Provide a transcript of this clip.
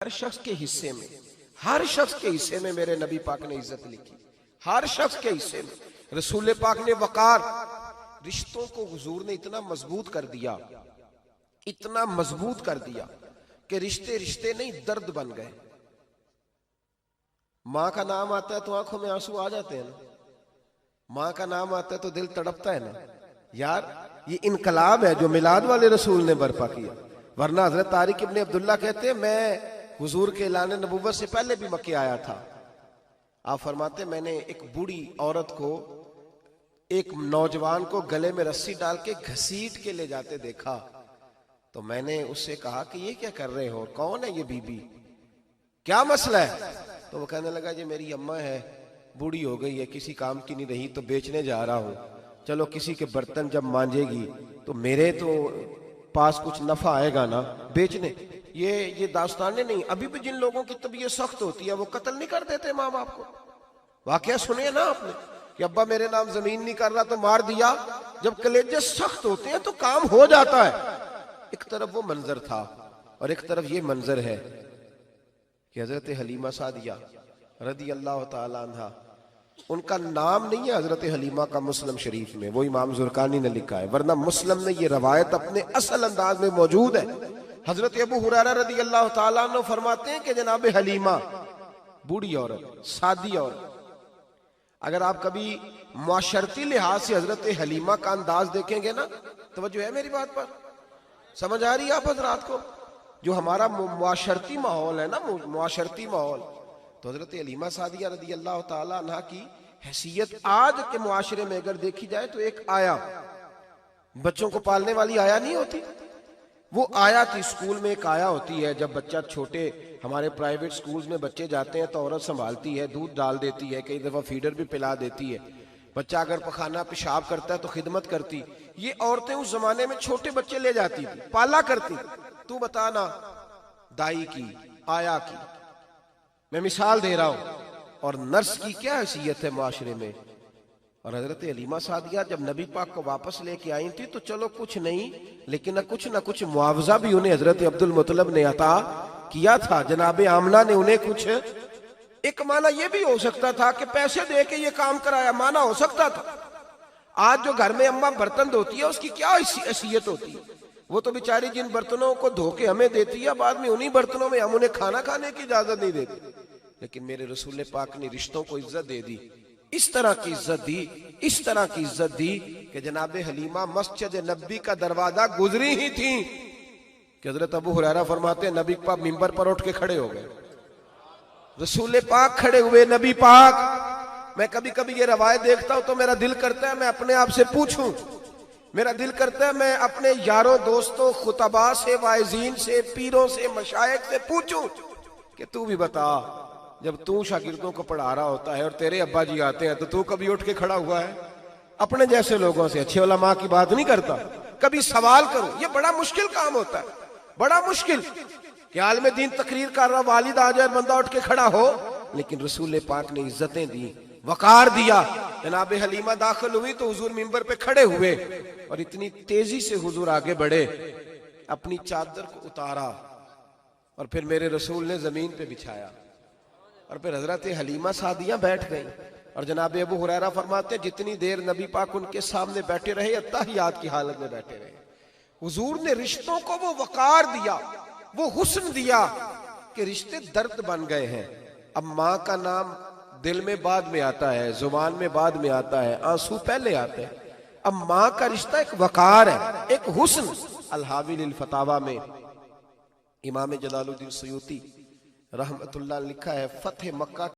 हर शख्स के हिस्से में, हर शख्स के हिस्से में मेरे नबी पाक ने इज्जत लिखी। हर शख्स के हिस्से में रसूल पाक ने वकार, रिश्तों को हुजूर ने इतना मजबूत कर दिया, इतना मजबूत कर दिया कि रिश्ते रिश्ते नहीं दर्द बन गए। माँ का नाम आता है तो आंखों में आंसू आ जाते हैं ना, माँ का नाम आता है तो दिल तड़पता है ना। यार ये इनकलाब है जो मिलाद वाले रसूल ने बर्पा किया। वरना हजरत तारिक इब्ने अब्दुल्ला कहते हैं मैं हुजूर के ऐलान नबुव्वत से पहले भी मक्के आया था। आप फरमाते मैंने एक बूढ़ी औरत को, एक नौजवान को गले में रस्सी डाल के घसीट के ले जाते देखा, तो मैंने उससे कहा कि ये क्या कर रहे हो, कौन है ये बीबी, क्या मसला है? तो वो कहने लगा जी मेरी अम्मा है, बूढ़ी हो गई है, किसी काम की नहीं रही तो बेचने जा रहा हूं, चलो किसी के बर्तन जब मांजेगी तो मेरे तो पास कुछ नफा आएगा ना बेचने। ये दास्तानें नहीं, अभी भी जिन लोगों की तबीयत सख्त होती है वो कत्ल नहीं कर देते माँ बाप को। वाकया सुने ना आपने कि अब्बा मेरे नाम जमीन नहीं कर रहा तो मार दिया। जब कलेजे सख्त होते हैं तो काम हो जाता है। एक तरफ वो मंजर था और एक तरफ ये मंजर है कि हजरत हलीमा सादिया रदी अल्लाह ताला अन्हा, उनका नाम नहीं है हजरत हलीमा का मुस्लिम शरीफ में, वो इमाम जुरकानी ने लिखा है, वरना मुस्लिम में ये रवायत अपने असल अंदाज में मौजूद है। हजरत अबू हुरैरा रदी अल्लाह ताला अन्हु फरमाते हैं कि जनाब हलीमा बूढ़ी औरत, सादी औरत। अगर आप कभी मुआशरती लिहाज से हजरत हलीमा का अंदाज देखेंगे ना, तवज्जो है मेरी बात पर, समझ आ रही है आप हजरात को? जो हमारा मुआशरती माहौल है ना, मुआशरती माहौल, तो हजरत हलीमा सादिया रदी अल्लाह ताला अन्हा की हैसियत आज के मुआशरे में अगर देखी जाए तो एक आया, बच्चों को पालने वाली आया नहीं होती, वो आया थी। स्कूल में एक आया होती है, जब बच्चा छोटे हमारे प्राइवेट स्कूल्स में बच्चे जाते हैं तो औरत संभालती है, दूध डाल देती है, कई दफा फीडर भी पिला देती है। बच्चा अगर पखाना पेशाब करता है तो खिदमत करती। ये औरतें उस जमाने में छोटे बच्चे ले जाती थी, पाला करती। तू बताना दाई की, आया की, मैं मिसाल दे रहा हूं, और नर्स की क्या हैसियत है माशरे में। और हजरत हलीमा सादिया जब नबी पाक को वापस लेके आई थी तो चलो कुछ नहीं, लेकिन कुछ ना कुछ मुआवजा भी उन्हें हजरत अब्दुल मुत्तलिब ने अता किया था। जनाबे आमना ने उन्हें कुछ, एक माना यह भी हो सकता था कि पैसे दे के ये काम कराया, माना हो सकता था। आज जो घर में अम्मा बर्तन धोती है उसकी क्या हैसियत होती है? वो तो बेचारी जिन बर्तनों को धो के हमें देती है, बाद में उन्हीं बर्तनों में हम उन्हें खाना खाने की इजाजत नहीं देते। लेकिन मेरे रसूल पाक ने रिश्तों को इज्जत दे दी, इस तरह की इज्जत दी, इस तरह की इज्जत दी कि जनाबे हलीमा मस्जिद नबी का दरवाजा गुजरी ही थी कि हजरत अबू हुरैरा फरमाते हैं नबी पाक मिंबर पर उठ के खड़े हो गए। रसूल पाक खड़े हुए, नबी पाक। मैं कभी कभी ये रवायत देखता हूं तो मेरा दिल करता है मैं अपने आप से पूछूं, मेरा दिल करता है मैं अपने यारों दोस्तों खुतबा से, वाइजीन से, पीरों से, मशाइख से पूछूं कि तू भी बता, जब तू शागिर्दों को पढ़ा रहा होता है और तेरे अब्बा जी आते हैं तो तू कभी उठ के खड़ा हुआ है? अपने जैसे लोगों से, अच्छे उलमा की बात नहीं करता, कभी सवाल करो। ये बड़ा मुश्किल काम होता है, बड़ा मुश्किल कि आलिम दीन तकरीर कर रहा, वालिद आ जाए, बंदा उठ के खड़ा हो। लेकिन रसूल पाक ने इज्जतें दी, वकार दिया। जनाब हलीमा दाखिल हुई तो हुजूर मिंबर पे खड़े हुए और इतनी तेजी से हुजूर आगे बढ़े, अपनी चादर को उतारा और फिर मेरे रसूल ने जमीन पे बिछाया और फिर हजरत हलीमा सादिया बैठ गई। और जनाब अबू हुरैरा फरमाते जितनी देर नबी पाक उनके सामने बैठे रहे, अत्तहियात की हालत में बैठे रहे। हुजूर ने रिश्तों को वो वकार दिया, वो हुस्न दिया कि रिश्ते दर्द बन गए हैं। अब माँ का नाम दिल में बाद में आता है, जुबान में बाद में आता है, आंसू पहले आते हैं। अब माँ का रिश्ता एक वकार है, एक हुस्न। अल-हावी लिल फतावा में इमाम जलालुद्दीन सयूती रहमतुल्लाह लिखा है, फतह मक्का